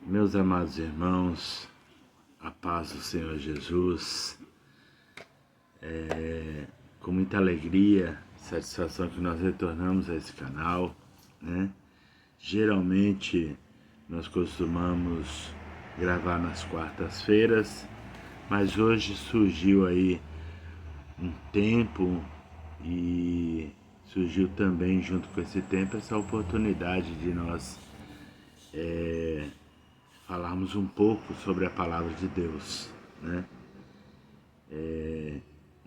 Meus amados irmãos, a paz do Senhor Jesus, com muita alegria, satisfação que nós retornamos a esse canal, né? Geralmente nós costumamos gravar nas quartas-feiras, mas hoje surgiu aí um tempo e surgiu também junto com esse tempo essa oportunidade de nós falarmos um pouco sobre a palavra de Deus, né?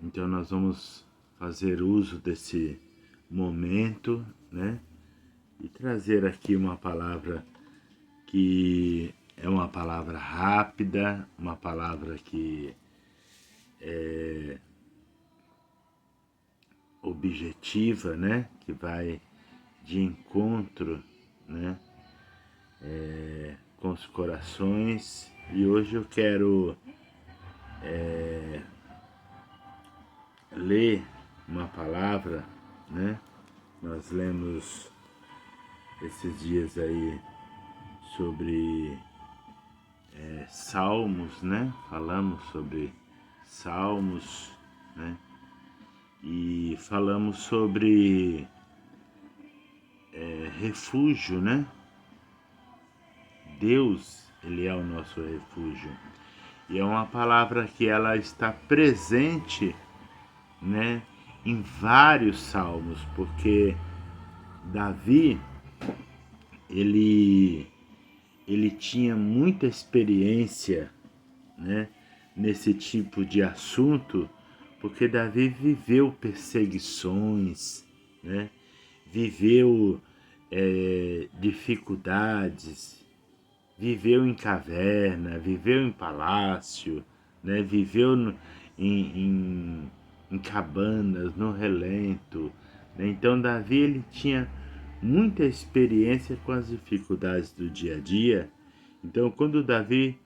Então nós vamos fazer uso desse momento, né? E trazer aqui uma palavra que é uma palavra rápida, uma palavra que é objetiva, né? Que vai de encontro, né? Com os corações. E hoje eu quero ler uma palavra, né? Nós lemos esses dias aí sobre Salmos, né? Falamos sobre Salmos, né? E falamos sobre refúgio, né? Deus, Ele é o nosso refúgio. E é uma palavra que ela está presente, né, em vários salmos, porque Davi, ele tinha muita experiência, né, nesse tipo de assunto, porque Davi viveu perseguições, né, viveu dificuldades, viveu em caverna, viveu em palácio, né, viveu em cabanas, no relento, né? Então Davi ele tinha muita experiência com as dificuldades do dia a dia. Então quando Davi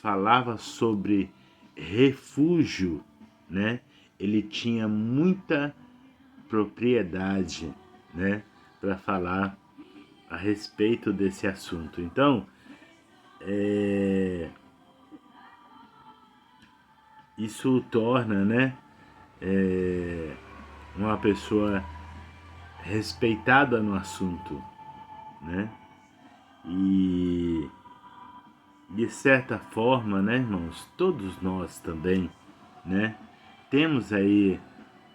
falava sobre refúgio, né, ele tinha muita propriedade, né, para falar a respeito desse assunto. Então, isso o torna, né, uma pessoa respeitada no assunto, né? E de certa forma, né, irmãos, todos nós também, né, temos aí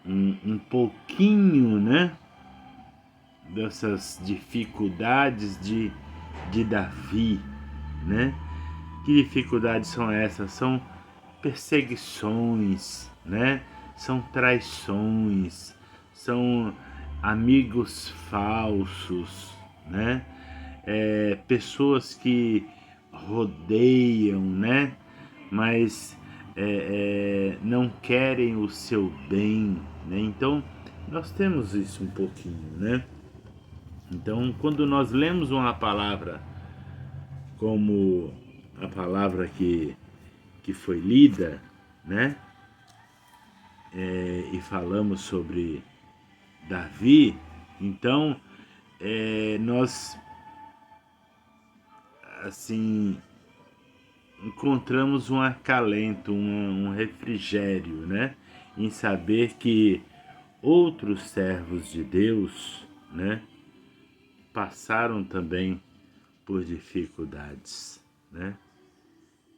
um pouquinho, né, dessas dificuldades de Davi, né? Que dificuldades são essas? São perseguições, né? São traições, são amigos falsos, né? Pessoas que rodeiam, né? Mas não querem o seu bem, né? Então nós temos isso um pouquinho, né? Então quando nós lemos uma palavra como a palavra que foi lida, né? E falamos sobre Davi, então nós assim encontramos um acalento, um refrigério, né? Em saber que outros servos de Deus, né? Passaram também por dificuldades, né?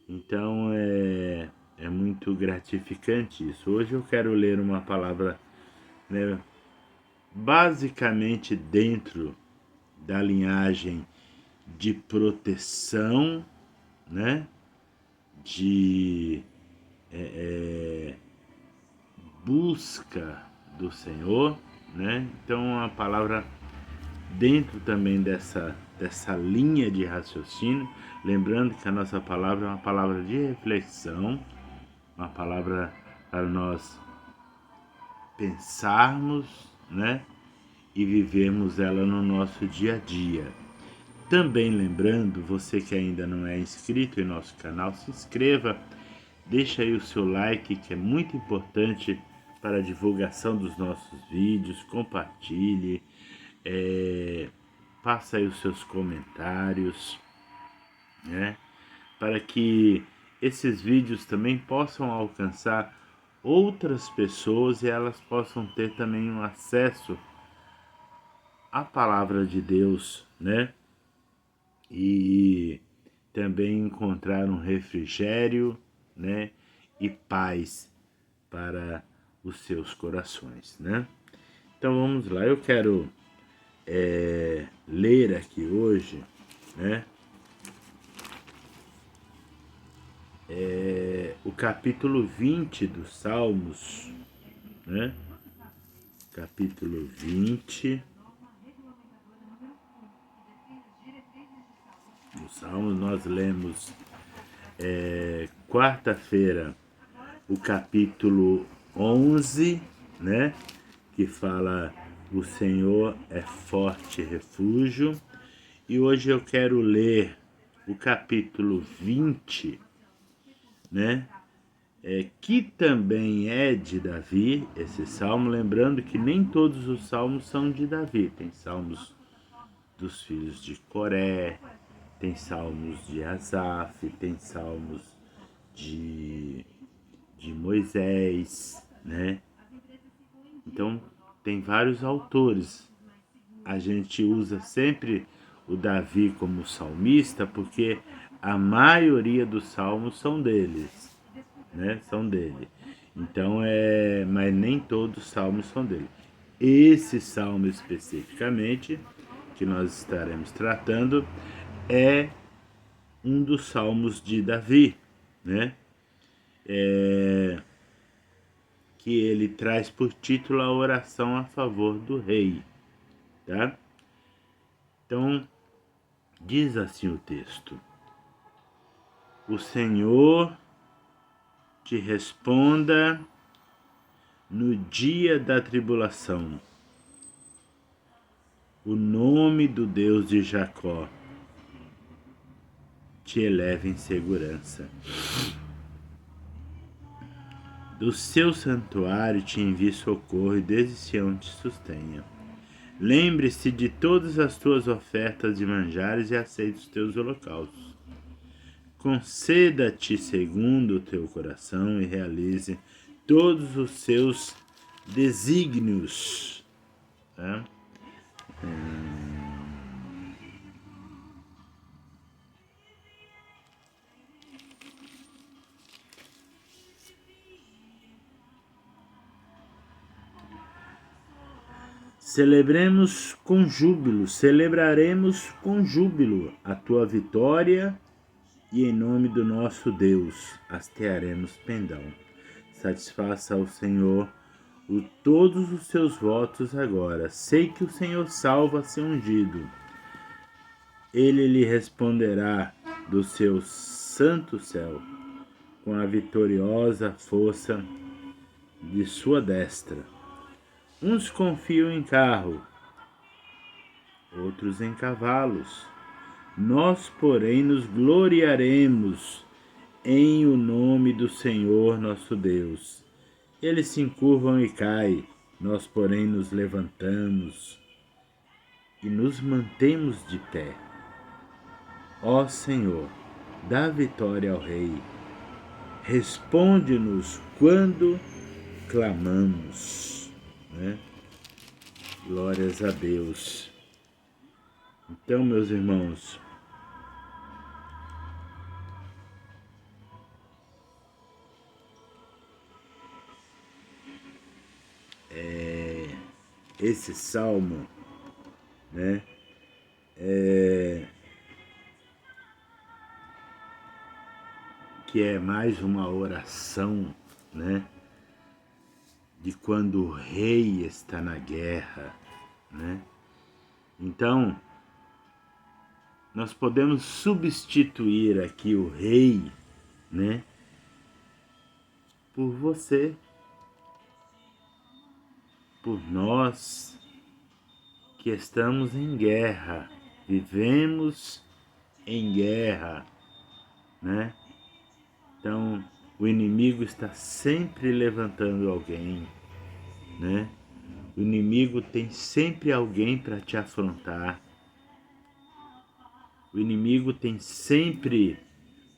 Então é muito gratificante isso. Hoje eu quero ler uma palavra, né, basicamente dentro da linhagem de proteção, né, de busca do Senhor, né? Então uma palavra dentro também dessa linha de raciocínio, lembrando que a nossa palavra é uma palavra de reflexão, uma palavra para nós pensarmos, né, e vivermos ela no nosso dia a dia. Também lembrando, você que ainda não é inscrito em nosso canal, se inscreva, deixa aí o seu like, que é muito importante para a divulgação dos nossos vídeos, compartilhe, passa aí os seus comentários, né? Para que esses vídeos também possam alcançar outras pessoas e elas possam ter também um acesso à palavra de Deus, né? E também encontrar um refrigério, né? E paz para os seus corações, né? Então vamos lá, eu quero ler aqui hoje, né? O capítulo 20 dos Salmos, né? Capítulo 20 dos Salmos, nós lemos quarta-feira o capítulo 11, né? Que fala o Senhor é forte refúgio. E hoje eu quero ler o capítulo 20, né? Que também é de Davi, esse salmo, lembrando que nem todos os salmos são de Davi. Tem salmos dos filhos de Coré, tem salmos de Asaf, tem salmos de Moisés, né? Então, tem vários autores. A gente usa sempre o Davi como salmista porque a maioria dos salmos são deles, né? São dele. Então, mas nem todos os salmos são dele. Esse salmo especificamente, que nós estaremos tratando, é um dos salmos de Davi, né? Que ele traz por título a oração a favor do rei, tá? Então, diz assim o texto: O Senhor te responda no dia da tribulação, o nome do Deus de Jacó te eleve em segurança. Do seu santuário te envie socorro e desde Sião te sustenha. Lembre-se de todas as tuas ofertas de manjares e aceite os teus holocaustos. Conceda-te segundo o teu coração e realize todos os seus desígnios. Tá? Celebraremos com júbilo a tua vitória e em nome do nosso Deus hastearemos pendão. Satisfaça ao Senhor todos os seus votos agora. Sei que o Senhor salva seu ungido. Ele lhe responderá do seu santo céu, com a vitoriosa força de sua destra. Uns confiam em carro, outros em cavalos. Nós, porém, nos gloriaremos em o nome do Senhor nosso Deus. Eles se encurvam e caem, nós, porém, nos levantamos e nos mantemos de pé. Ó Senhor, dá vitória ao Rei. Responde-nos quando clamamos, né? Glórias a Deus. Então, meus irmãos, esse salmo, né, que é mais uma oração, né, de quando o rei está na guerra, né? Então, nós podemos substituir aqui o rei, né, por você, por nós que estamos em guerra, vivemos em guerra, né? Então, o inimigo está sempre levantando alguém, né? O inimigo tem sempre alguém para te afrontar. O inimigo tem sempre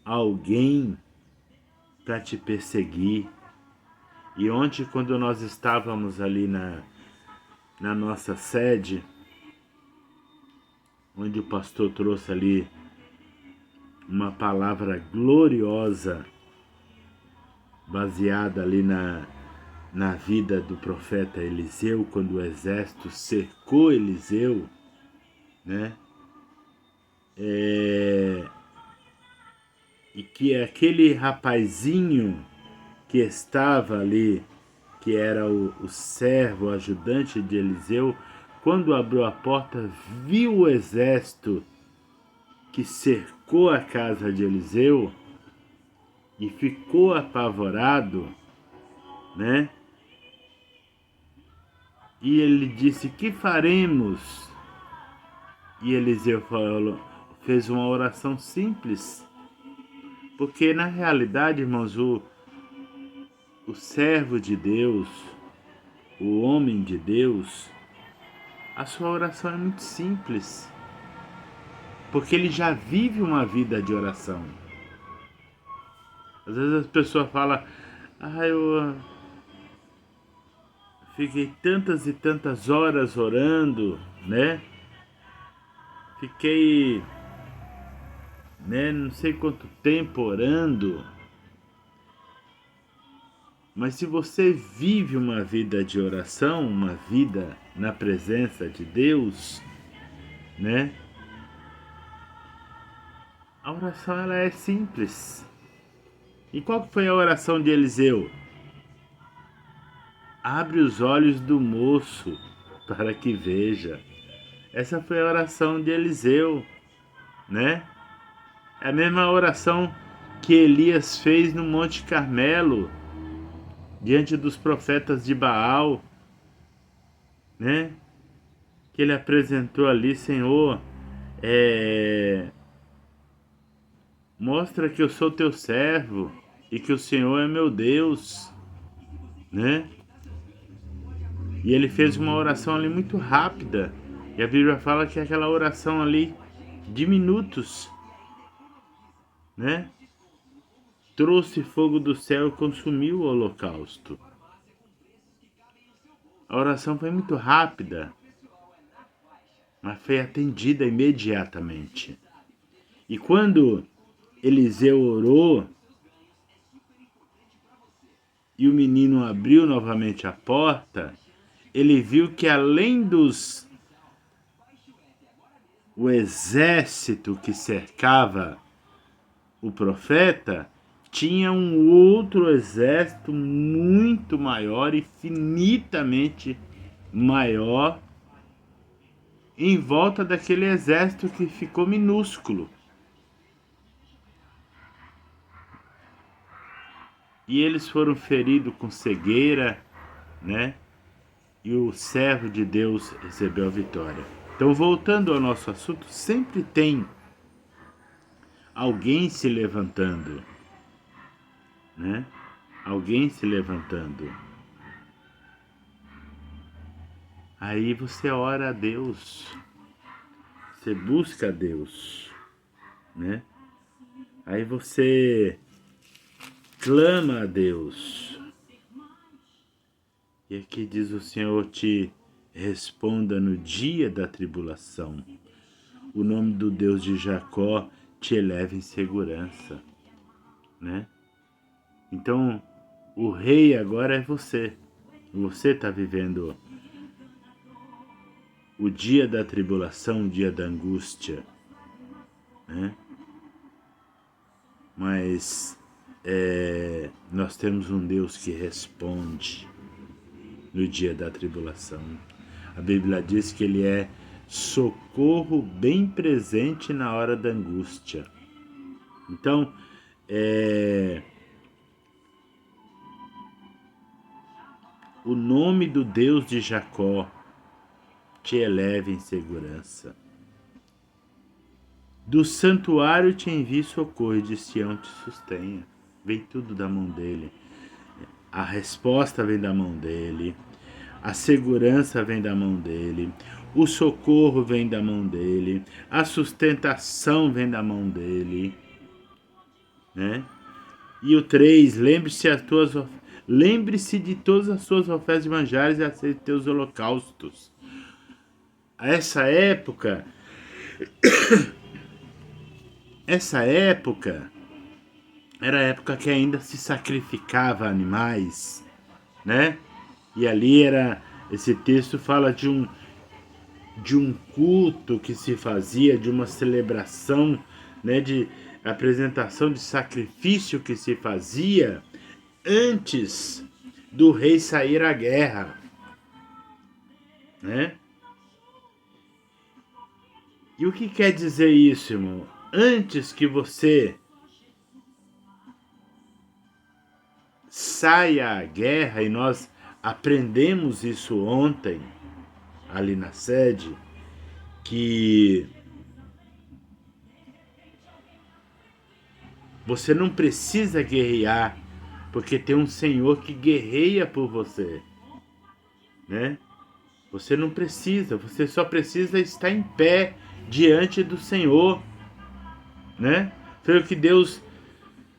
alguém para te perseguir. E ontem, quando nós estávamos ali na nossa sede, onde o pastor trouxe ali uma palavra gloriosa, baseada ali na vida do profeta Eliseu, quando o exército cercou Eliseu, né? E que aquele rapazinho que estava ali, que era o servo, o ajudante de Eliseu, quando abriu a porta, viu o exército que cercou a casa de Eliseu e ficou apavorado, né? E ele disse: "Que faremos?" E Eliseu fez uma oração simples, porque na realidade, irmãos, o servo de Deus, o homem de Deus, a sua oração é muito simples, porque ele já vive uma vida de oração. Às vezes as pessoas falam: eu fiquei tantas e tantas horas orando, né? Fiquei, né, não sei quanto tempo orando. Mas se você vive uma vida de oração, uma vida na presença de Deus, né? A oração ela é simples. E qual que foi a oração de Eliseu? Abre os olhos do moço para que veja. Essa foi a oração de Eliseu, né? É a mesma oração que Elias fez no Monte Carmelo, diante dos profetas de Baal, né? Que ele apresentou ali: Senhor, mostra que eu sou teu servo e que o Senhor é meu Deus, né? E ele fez uma oração ali muito rápida. E a Bíblia fala que aquela oração ali de minutos, né? Trouxe fogo do céu e consumiu o holocausto. A oração foi muito rápida, mas foi atendida imediatamente. E quando Eliseu orou e o menino abriu novamente a porta, ele viu que além o exército que cercava o profeta, tinha um outro exército muito maior, infinitamente maior, em volta daquele exército que ficou minúsculo. E eles foram feridos com cegueira, né? E o servo de Deus recebeu a vitória. Então, voltando ao nosso assunto, sempre tem alguém se levantando, né? Alguém se levantando. Aí você ora a Deus, você busca a Deus, né? Aí você clama a Deus. E aqui diz: o Senhor te responda no dia da tribulação. O nome do Deus de Jacó te eleva em segurança, né? Então, o rei agora é você. Você está vivendo o dia da tribulação, o dia da angústia, né? Mas nós temos um Deus que responde no dia da tribulação. A Bíblia diz que Ele é socorro bem presente na hora da angústia. Então, o nome do Deus de Jacó te eleva em segurança. Do santuário te envie socorro e de Sião te sustenha. Vem tudo da mão dele. A resposta vem da mão dele. A segurança vem da mão dele. o socorro vem da mão dele, a sustentação vem da mão dele, né? E o 3, lembre-se de todas as suas ofertas de manjares e aceite teus holocaustos. Essa época era a época que ainda se sacrificava animais, né? E ali esse texto fala de um culto que se fazia, de uma celebração, né, de apresentação de sacrifício que se fazia antes do rei sair à guerra, né? E o que quer dizer isso, irmão? Antes que você saia à guerra, e nós aprendemos isso ontem, ali na sede, que você não precisa guerrear, porque tem um Senhor que guerreia por você, né? Você não precisa, você só precisa estar em pé diante do Senhor, né? Foi o que Deus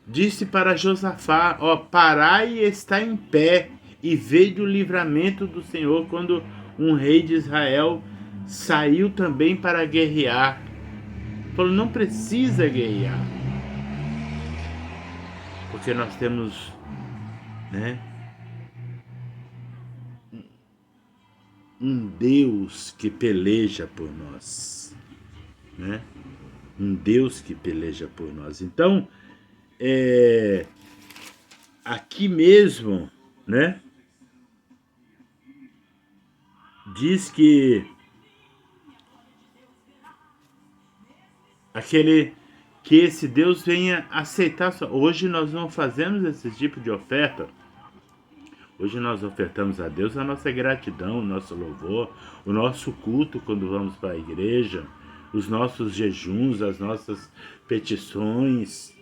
disse para Josafá, ó, parai e está em pé e veja o livramento do Senhor, quando um rei de Israel saiu também para guerrear. Falou, não precisa guerrear, porque nós temos, né, um Deus que peleja por nós, né? Um Deus que peleja por nós. Então, aqui mesmo, né, diz que esse Deus venha aceitar. Hoje nós não fazemos esse tipo de oferta. Hoje nós ofertamos a Deus a nossa gratidão, o nosso louvor, o nosso culto quando vamos para a igreja, os nossos jejuns, as nossas petições,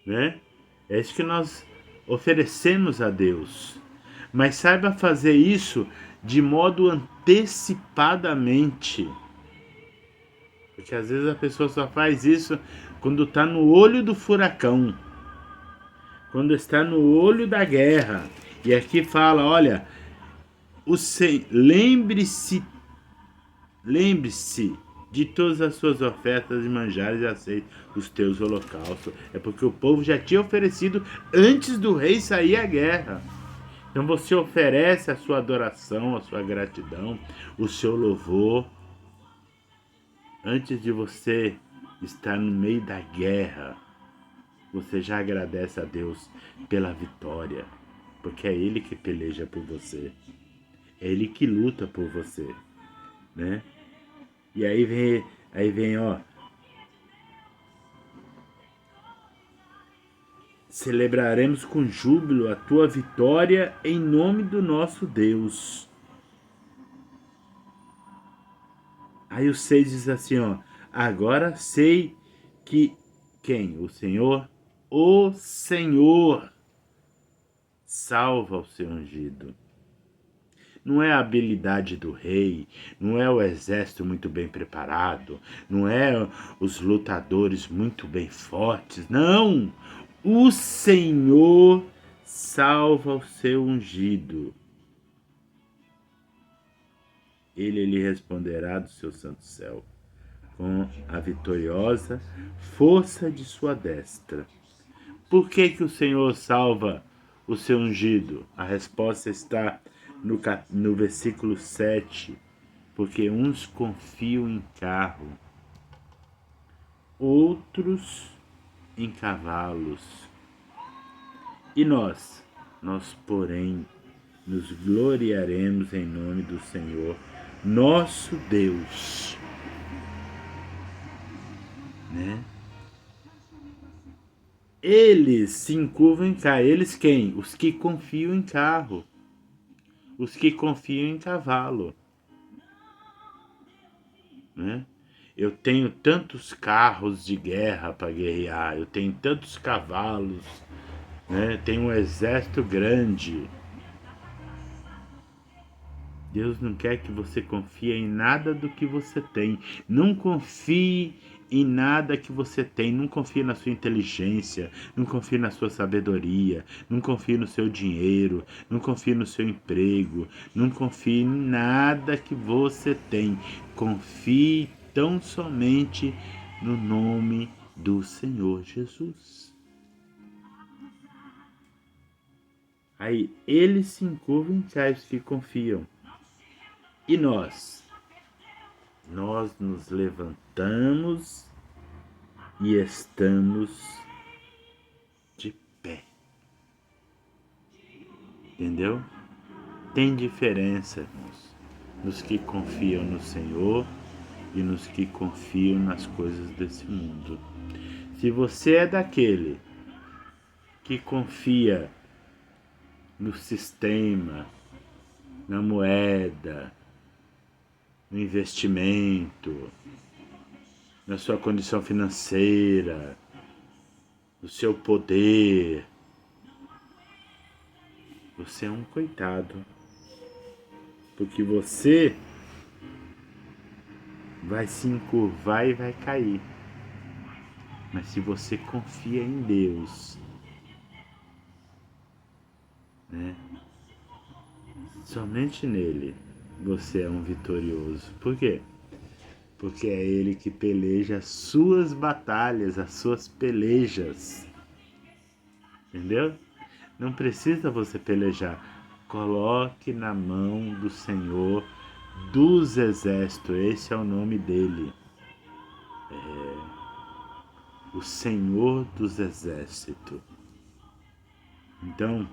né? É isso que nós oferecemos a Deus. Mas saiba fazer isso de modo antecipadamente. Porque às vezes a pessoa só faz isso quando está no olho do furacão, quando está no olho da guerra. E aqui fala, olha, lembre-se de todas as suas ofertas de manjares e aceite os teus holocaustos. É porque o povo já tinha oferecido antes do rei sair à guerra. Então você oferece a sua adoração, a sua gratidão, o seu louvor, antes de você estar no meio da guerra. Você já agradece a Deus pela vitória, porque é Ele que peleja por você, é Ele que luta por você, né? E aí vem, ó, celebraremos com júbilo a tua vitória em nome do nosso Deus. Aí o 6 diz assim, ó, agora sei que quem? O Senhor salva o seu ungido. Não é a habilidade do rei, não é o exército muito bem preparado, não é os lutadores muito bem fortes, não! O Senhor salva o seu ungido. Ele lhe responderá do seu santo céu, com a vitoriosa força de sua destra. Por que o Senhor salva o seu ungido? A resposta está no versículo 7. Porque uns confiam em carro, outros em cavalos. E nós, porém, nos gloriaremos em nome do Senhor, nosso Deus. Né? Eles se encurvam em carro. Eles quem? Os que confiam em carro. Os que confiam em cavalo. Né? Eu tenho tantos carros de guerra para guerrear. Eu tenho tantos cavalos. Né? Tenho um exército grande. Deus não quer que você confie em nada do que você tem. Não confie em nada que você tem. Não confie na sua inteligência, não confie na sua sabedoria, não confie no seu dinheiro, não confie no seu emprego, não confie em nada que você tem. Confie tão somente no nome do Senhor Jesus. Aí eles se encurvam em cais que confiam. E nós? Nós nos levantamos e estamos de pé. Entendeu? Tem diferença, irmãos, nos que confiam no Senhor e nos que confiam nas coisas desse mundo. Se você é daquele que confia no sistema, na moeda, no investimento, na sua condição financeira, no seu poder, você é um coitado. Porque você vai se encurvar e vai cair. Mas se você confia em Deus, né? Somente nele você é um vitorioso. Por quê? Porque é ele que peleja as suas batalhas, as suas pelejas. Entendeu? Não precisa você pelejar. Coloque na mão do Senhor dos Exércitos. Esse é o nome dele. O Senhor dos Exércitos. Então,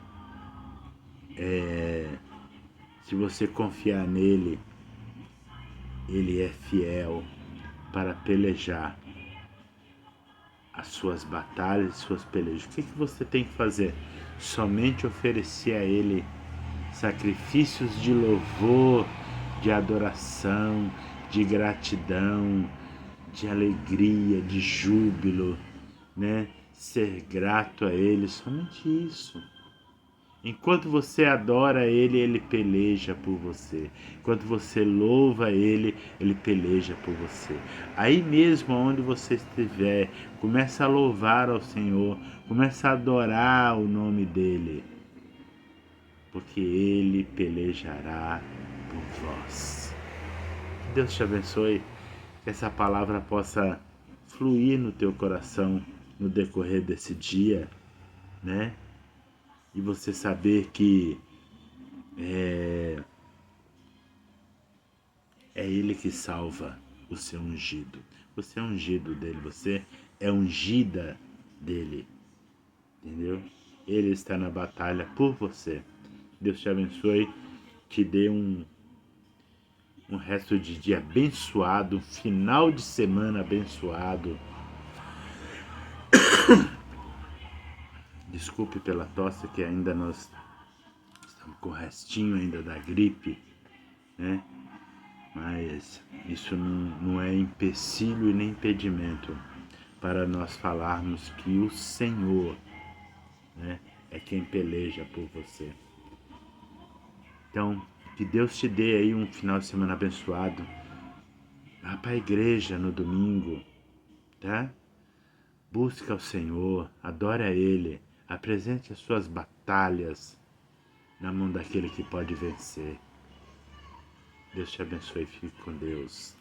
se você confiar nele, ele é fiel para pelejar as suas batalhas, suas pelejas. O que você tem que fazer? Somente oferecer a ele sacrifícios de louvor, de adoração, de gratidão, de alegria, de júbilo, né? Ser grato a ele, somente isso. Enquanto você adora ele, ele peleja por você. Enquanto você louva ele, ele peleja por você. Aí mesmo onde você estiver, começa a louvar ao Senhor, começa a adorar o nome dele, porque ele pelejará por vós. Que Deus te abençoe, que essa palavra possa fluir no teu coração no decorrer desse dia, né? E você saber que é ele que salva o seu ungido. Você é ungido dele, você é ungida dele, entendeu? Ele está na batalha por você. Deus te abençoe, te dê um resto de dia abençoado, um final de semana abençoado. Desculpe pela tosse, que ainda nós estamos com o restinho ainda da gripe, né? Mas isso não é empecilho e nem impedimento para nós falarmos que o Senhor, né, é quem peleja por você. Então, que Deus te dê aí um final de semana abençoado. Vá para a igreja no domingo, tá? Busque ao Senhor, adore a Ele, apresente as suas batalhas na mão daquele que pode vencer. Deus te abençoe e fique com Deus.